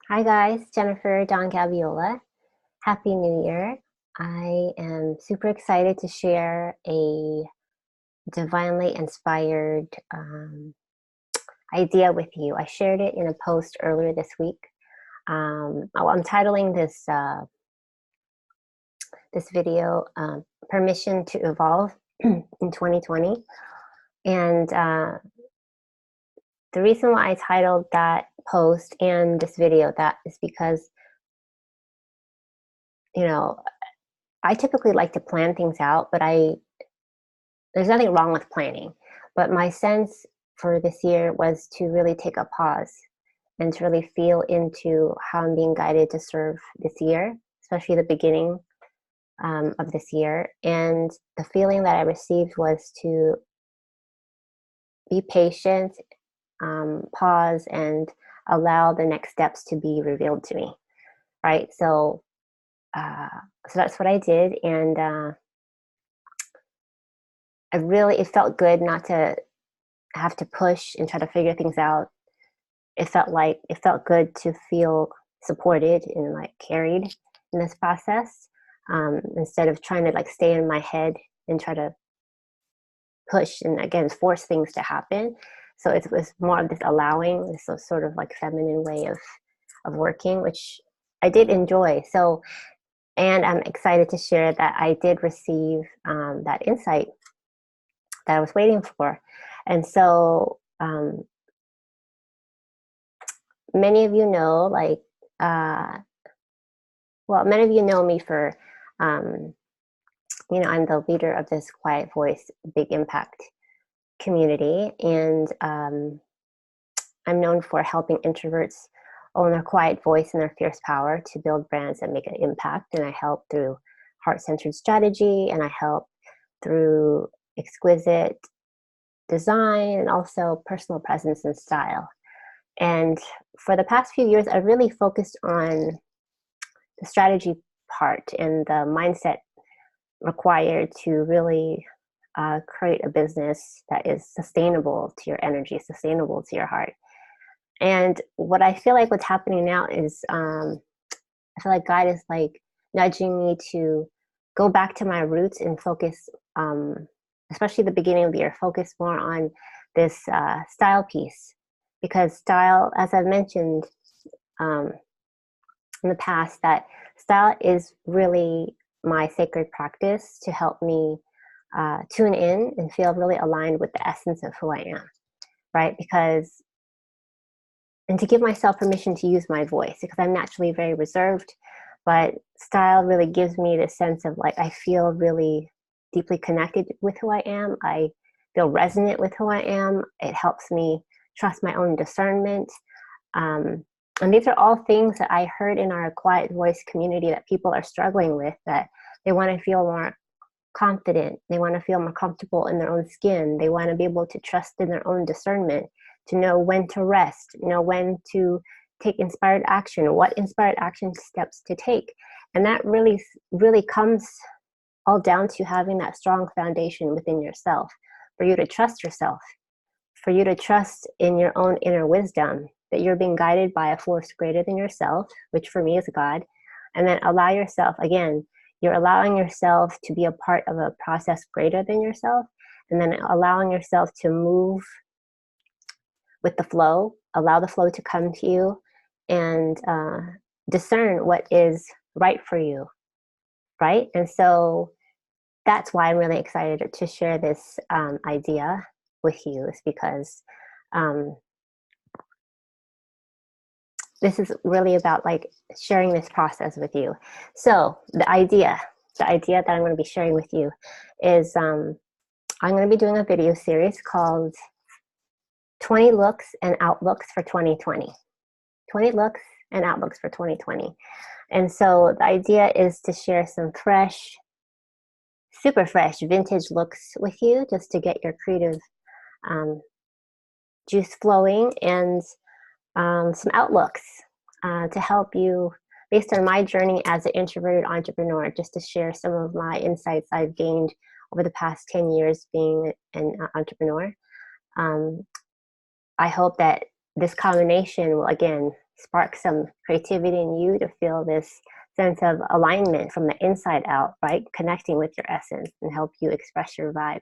Hi guys, Jennifer Don Gabiola. Happy New Year. I am super excited to share a divinely inspired idea with you. I shared it in a post earlier this week. I'm titling this video "Permission to Evolve" in 2020, and the reason why I titled that post and this video that is because you know I typically like to plan things out, but there's nothing wrong with planning. But my sense for this year was to really take a pause and to really feel into how I'm being guided to serve this year, especially the beginning of this year. And the feeling that I received was to be patient, pause, and allow the next steps to be revealed to me. Right. Uh, so that's what I did, and it felt good not to have to push and try to figure things out. It felt good to feel supported and like carried in this process, instead of trying to like stay in my head and try to push and again force things to happen. So it was more of this allowing, this sort of like feminine way of working, which I did enjoy. So, and I'm excited to share that I did receive that insight that I was waiting for. And so many of you know, many of you know me for, um, I'm the leader of this Quiet Voice Big Impact community, and I'm known for helping introverts own their quiet voice and their fierce power to build brands that make an impact. And I help through heart-centered strategy, and I help through exquisite design and also personal presence and style. And for the past few years, I've really focused on the strategy part and the mindset required to really create a business that is sustainable to your energy, sustainable to your heart. And what I feel like what's happening now is I feel like God is like nudging me to go back to my roots and focus, especially the beginning of the year, focus more on this style piece. Because style, as I've mentioned um, in the past, that style is really my sacred practice to help me tune in and feel really aligned with the essence of who I am, right? And to give myself permission to use my voice, because I'm naturally very reserved, but style really gives me the sense of like, I feel really deeply connected with who I am. I feel resonant with who I am. It helps me trust my own discernment. And these are all things that I heard in our Quiet Voice community that people are struggling with, that they want to feel more confident. They want to feel more comfortable in their own skin. They want to be able to trust in their own discernment, to know when to rest, know when to take inspired action, what inspired action steps to take. And that really, really comes all down to having that strong foundation within yourself, for you to trust yourself, for you to trust in your own inner wisdom, that you're being guided by a force greater than yourself, which for me is God. And then allow yourself, again, you're allowing yourself to be a part of a process greater than yourself, and then allowing yourself to move with the flow, allow the flow to come to you, and discern what is right for you, right? And so that's why I'm really excited to share this idea with you, is because this is really about like sharing this process with you. So the idea that I'm going to be sharing with you is I'm going to be doing a video series called 20 Looks and Outlooks for 2020. 20 Looks and Outlooks for 2020. And so the idea is to share some fresh, super fresh vintage looks with you, just to get your creative juice flowing, and some outlooks to help you based on my journey as an introverted entrepreneur, just to share some of my insights I've gained over the past 10 years being an entrepreneur. I hope that this combination will, again, spark some creativity in you to feel this sense of alignment from the inside out, right? Connecting with your essence and help you express your vibe,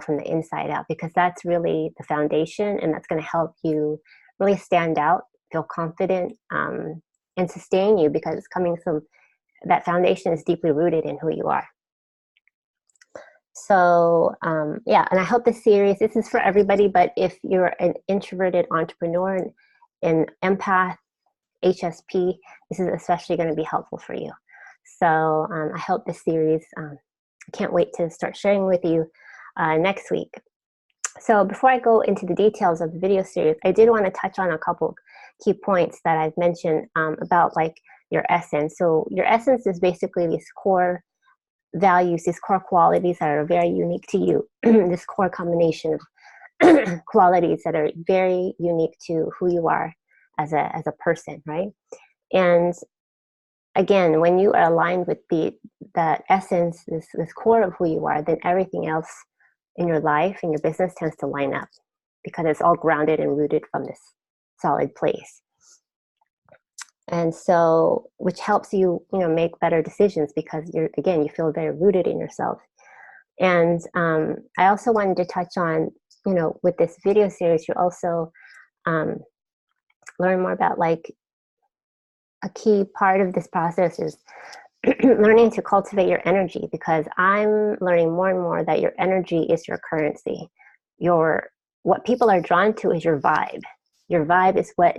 from the inside out, because that's really the foundation, and that's going to help you really stand out, feel confident, and sustain you, because it's coming from that foundation is deeply rooted in who you are. So yeah, and I hope this is for everybody, but if you're an introverted entrepreneur, an empath, HSP, this is especially going to be helpful for you. So I hope this series, I can't wait to start sharing with you next week. So before I go into the details of the video series, I did want to touch on a couple key points that I've mentioned about like your essence. So your essence is basically these core values, these core qualities that are very unique to you, this core combination of qualities that are very unique to who you are as a person, right? And again, when you are aligned with that essence, this core of who you are, then everything else in your life and your business tends to line up, because it's all grounded and rooted from this solid place. And so, which helps you, make better decisions, because you feel very rooted in yourself. And I also wanted to touch on, with this video series, you also learn more about like a key part of this process is learning to cultivate your energy, because I'm learning more and more that your energy is your currency. What people are drawn to is your vibe. Your vibe is what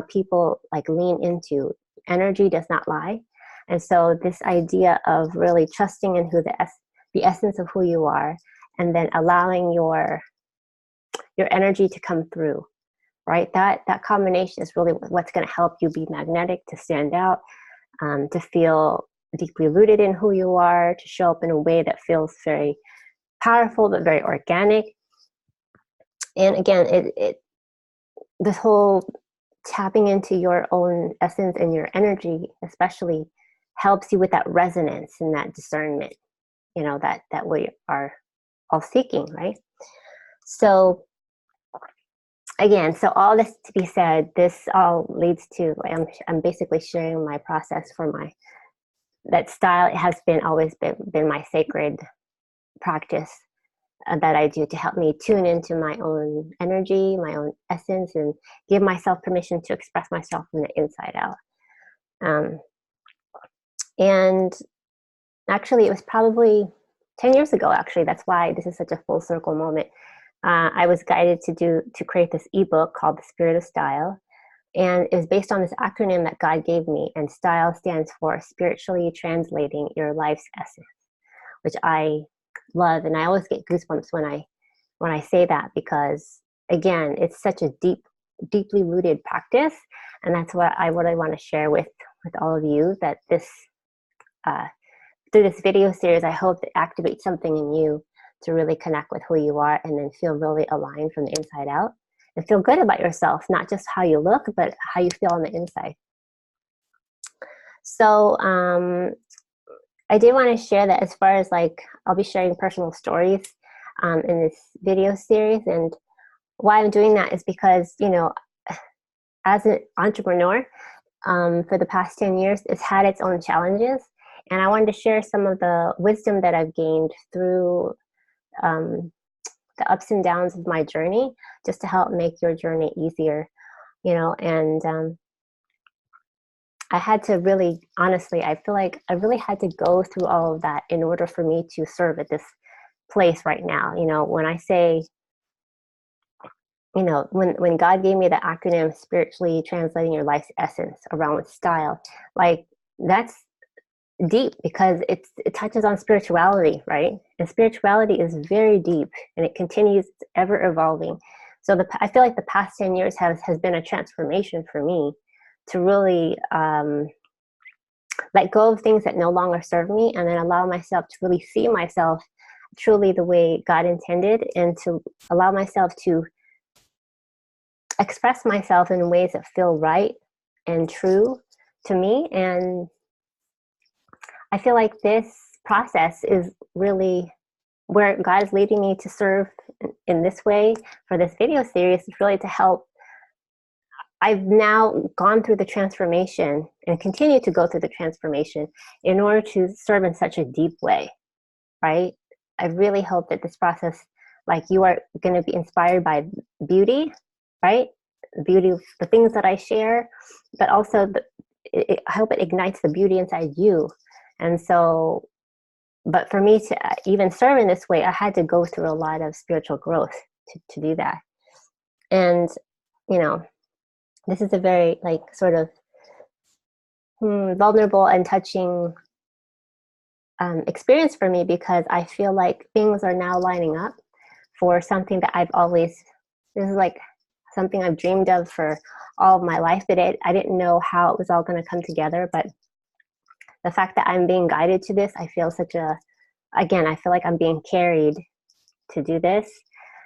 people like lean into. Energy does not lie. And so this idea of really trusting in who the essence of who you are, and then allowing your energy to come through, right? That combination is really what's going to help you be magnetic, to stand out, to feel deeply rooted in who you are, to show up in a way that feels very powerful but very organic. And again, this whole tapping into your own essence and your energy especially helps you with that resonance and that discernment, that we are all seeking, right? So again, so all this to be said, this all leads to, I'm basically sharing my process for that style. It has always been my sacred practice that I do to help me tune into my own energy, my own essence, and give myself permission to express myself from the inside out. And actually, it was probably 10 years ago, actually. That's why this is such a full circle moment. I was guided to create this ebook called The Spirit of Style. And it was based on this acronym that God gave me. And STYLE stands for Spiritually Translating Your Life's Essence, which I love. And I always get goosebumps when I say that, because again, it's such a deeply rooted practice. And that's what I really want to share with all of you, that this through this video series, I hope to activate something in you to really connect with who you are, and then feel really aligned from the inside out, and feel good about yourself, not just how you look, but how you feel on the inside. So I did want to share that, as far as like, I'll be sharing personal stories in this video series. And why I'm doing that is because, as an entrepreneur for the past 10 years, it's had its own challenges. And I wanted to share some of the wisdom that I've gained through the ups and downs of my journey, just to help make your journey easier, and I had to really, honestly, I feel like I really had to go through all of that in order for me to serve at this place right now. When I say, when God gave me the acronym Spiritually Translating Your Life's Essence around with style, like, that's deep, because it touches on spirituality, right? And spirituality is very deep, and it continues, ever evolving. So I feel like the past 10 years has been a transformation for me to really let go of things that no longer serve me, and then allow myself to really see myself truly the way God intended, and to allow myself to express myself in ways that feel right and true to me. And I feel like this process is really where God is leading me to serve in this way for this video series, is really to help I've now gone through the transformation and continue to go through the transformation in order to serve in such a deep way, right? I really hope that this process, like you are going to be inspired by beauty, right? Beauty, the things that I share, but also I hope it ignites the beauty inside you. And so, but for me to even serve in this way, I had to go through a lot of spiritual growth to do that. And, you know, this is a very like sort of vulnerable and touching experience for me, because I feel like things are now lining up for something that I've always, this is like something I've dreamed of for all of my life, that I didn't know how it was all going to come together. But the fact that I'm being guided to this, I feel again, I feel like I'm being carried to do this,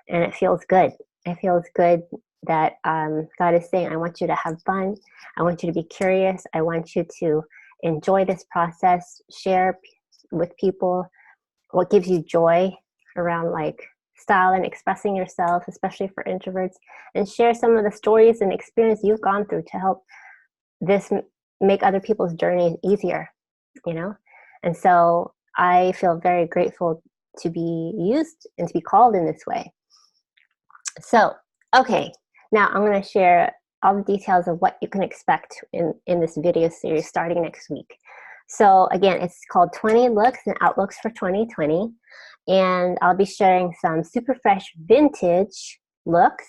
and it feels good. It feels good that God is saying, I want you to have fun. I want you to be curious. I want you to enjoy this process, share with people what gives you joy around like style and expressing yourself, especially for introverts, and share some of the stories and experience you've gone through to help this make other people's journey easier, you know? And so I feel very grateful to be used and to be called in this way. So, okay, now I'm going to share all the details of what you can expect in this video series starting next week. So again, it's called 20 Looks and Outlooks for 2020. And I'll be sharing some super fresh vintage looks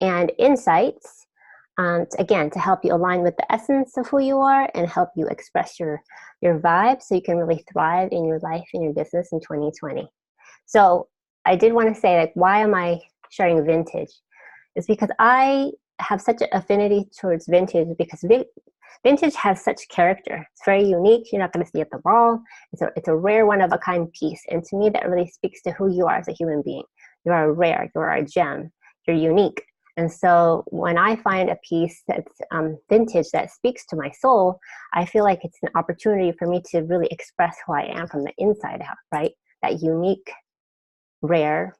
and insights, again, to help you align with the essence of who you are and help you express your vibe so you can really thrive in your life and your business in 2020. So I did want to say, like, why am I sharing vintage? It's because I have such an affinity towards vintage, because vintage has such character. It's very unique. You're not going to see it at the mall. It's a rare, one of a kind piece. And to me, that really speaks to who you are as a human being. You are rare. You are a gem. You're unique. And so when I find a piece that's vintage that speaks to my soul, I feel like it's an opportunity for me to really express who I am from the inside out, right? That unique, rare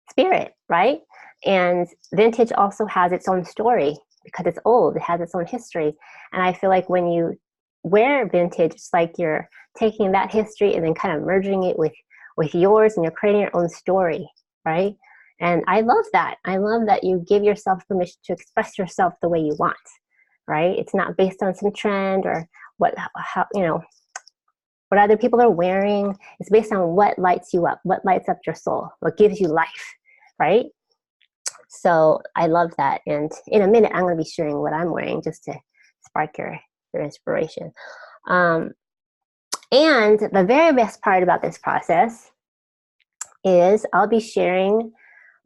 spirit, right? And vintage also has its own story because it's old. It has its own history. And I feel like when you wear vintage, it's like you're taking that history and then kind of merging it with yours, and you're creating your own story, right? And I love that. I love that you give yourself permission to express yourself the way you want, right? It's not based on some trend or what other people are wearing. It's based on what lights you up, what lights up your soul, what gives you life, right? So I love that. And in a minute, I'm going to be sharing what I'm wearing just to spark your inspiration. And the very best part about this process is I'll be sharing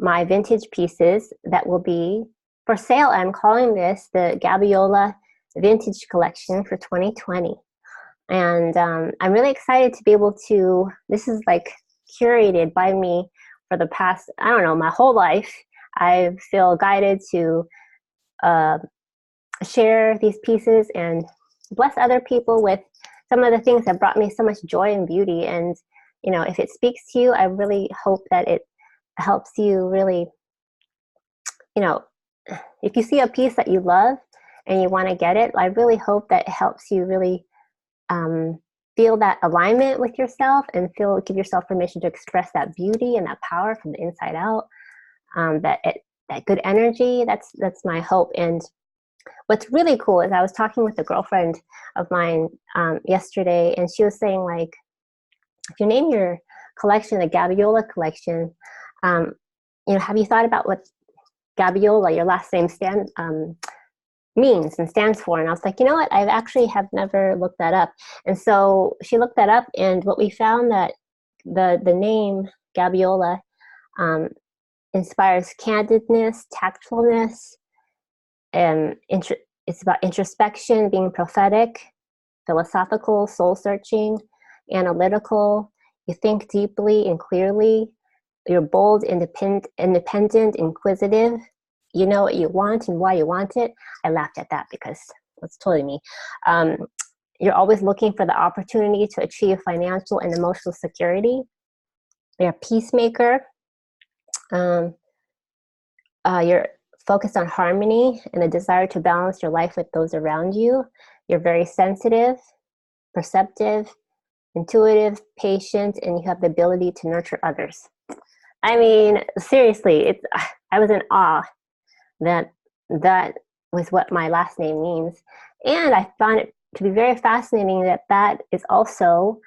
my vintage pieces that will be for sale. I'm calling this the Gabiola Vintage Collection for 2020. And I'm really excited to be able to, this is like curated by me for the past, I don't know, my whole life. I feel guided to share these pieces and bless other people with some of the things that brought me so much joy and beauty. And, you know, if it speaks to you, I really hope that it helps you really, you know, if you see a piece that you love and you want to get it, I really hope that it helps you really feel that alignment with yourself and give yourself permission to express that beauty and that power from the inside out. That good energy. That's my hope. And what's really cool is I was talking with a girlfriend of mine yesterday, and she was saying, like, if you name your collection the Gabiola collection, have you thought about what Gabiola, your last name, means and stands for? And I was like, you know what? I actually have never looked that up. And so she looked that up, and what we found that the name Gabiola inspires candidness, tactfulness, and it's about introspection, being prophetic, philosophical, soul-searching, analytical. You think deeply and clearly. You're bold, independent, inquisitive. You know what you want and why you want it. I laughed at that because that's totally me. You're always looking for the opportunity to achieve financial and emotional security. You're a peacemaker. You're focused on harmony and a desire to balance your life with those around you. You're very sensitive, perceptive, intuitive, patient, and you have the ability to nurture others. I mean, seriously, I was in awe that that was what my last name means. And I found it to be very fascinating that that is also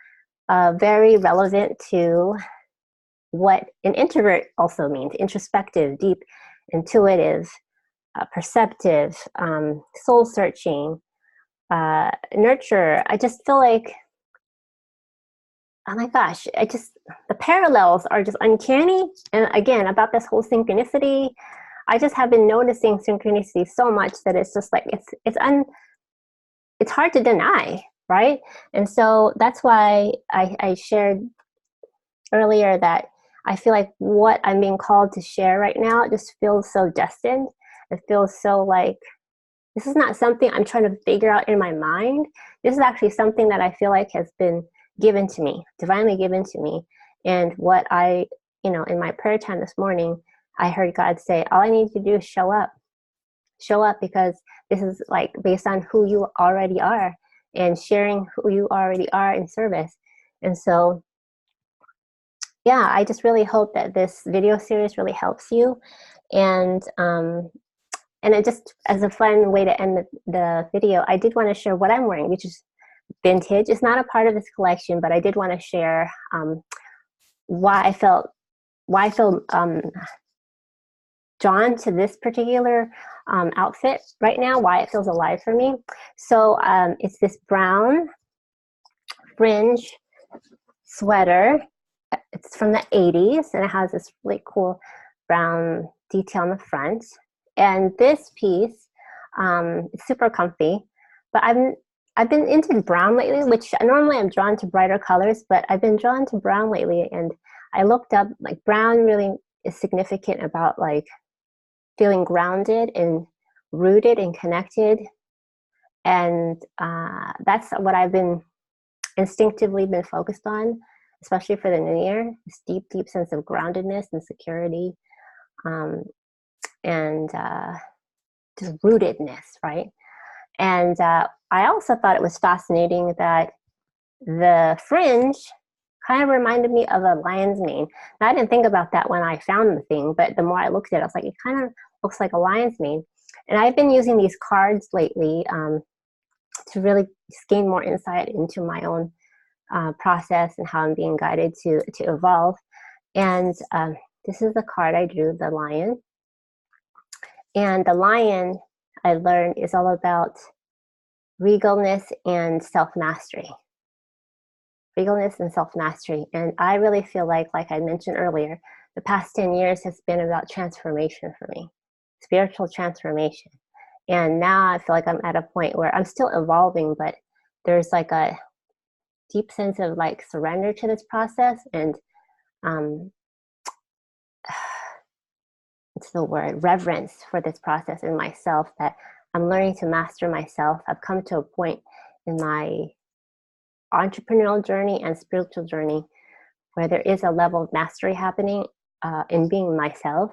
very relevant to what an introvert also means: introspective, deep, intuitive, perceptive, soul searching, nurture. I just feel like, oh my gosh, the parallels are just uncanny. And again, about this whole synchronicity, I just have been noticing synchronicity so much that it's just like, it's hard to deny, right? And so that's why I shared earlier that I feel like what I'm being called to share right now, it just feels so destined. It feels so like, this is not something I'm trying to figure out in my mind. This is actually something that I feel like has been given to me, divinely given to me. And what in my prayer time this morning, I heard God say, all I need to do is show up. Show up, because this is like based on who you already are and sharing who you already are in service. And so, yeah, I just really hope that this video series really helps you. And it just, as a fun way to end the video, I did want to share what I'm wearing, which is vintage. It's not a part of this collection, but I did want to share why I feel drawn to this particular outfit right now, why it feels alive for me. So it's this brown fringe sweater. It's from the 80s, and it has this really cool brown detail on the front. And this piece, it's super comfy, but I've been into brown lately, which normally I'm drawn to brighter colors, but I've been drawn to brown lately. And I looked up, like, brown really is significant about like feeling grounded and rooted and connected. And that's what I've been instinctively been focused on, especially for the new year, this deep, deep sense of groundedness and security, and just rootedness, right? And I also thought it was fascinating that the fringe kind of reminded me of a lion's mane. Now, I didn't think about that when I found the thing, but the more I looked at it, I was like, it kind of looks like a lion's mane. And I've been using these cards lately to really gain more insight into my own process and how I'm being guided to evolve. And this is the card I drew, the lion. And the lion, I learned, is all about regalness and self-mastery. Regalness and self-mastery. And I really feel like I mentioned earlier, the past 10 years has been about transformation for me, spiritual transformation. And now I feel like I'm at a point where I'm still evolving, but there's like a deep sense of like surrender to this process. And it's the word, reverence for this process in myself, that I'm learning to master myself. I've come to a point in my entrepreneurial journey and spiritual journey where there is a level of mastery happening in being myself.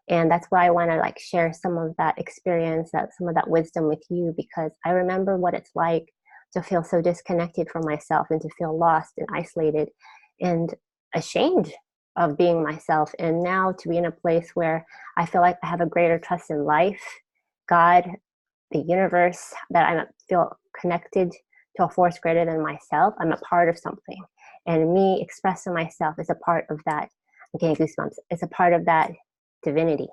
And that's why I want to like share some of that experience, some of that wisdom with you, because I remember what it's like to feel so disconnected from myself and to feel lost and isolated and ashamed of being myself. And now to be in a place where I feel like I have a greater trust in life, God, the universe, that I feel connected to a force greater than myself. I'm a part of something. And me expressing myself is a part of that. I'm getting goosebumps. It's a part of that divinity.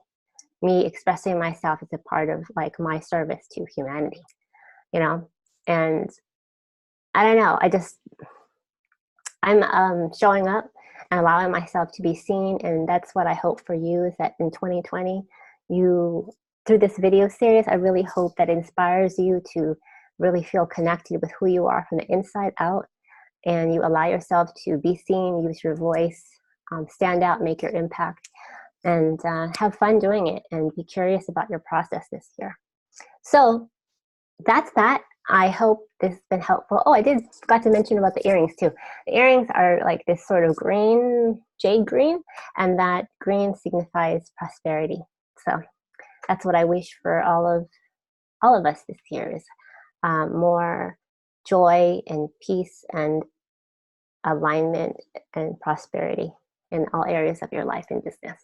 Me expressing myself is a part of like my service to humanity, you know? And I don't know, I'm showing up and allowing myself to be seen. And that's what I hope for you, is that in 2020, through this video series, I really hope that inspires you to really feel connected with who you are from the inside out, and you allow yourself to be seen, use your voice, stand out, make your impact, and have fun doing it, and be curious about your process this year. So that's that. I hope this has been helpful. Oh, I forgot to mention about the earrings too. The earrings are like this sort of green, jade green, and that green signifies prosperity. So that's what I wish for all of us this year is more joy and peace and alignment and prosperity in all areas of your life and business.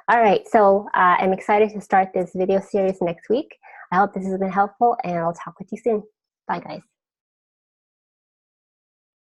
All right, so I'm excited to start this video series next week. I hope this has been helpful, and I'll talk with you soon. Bye, guys.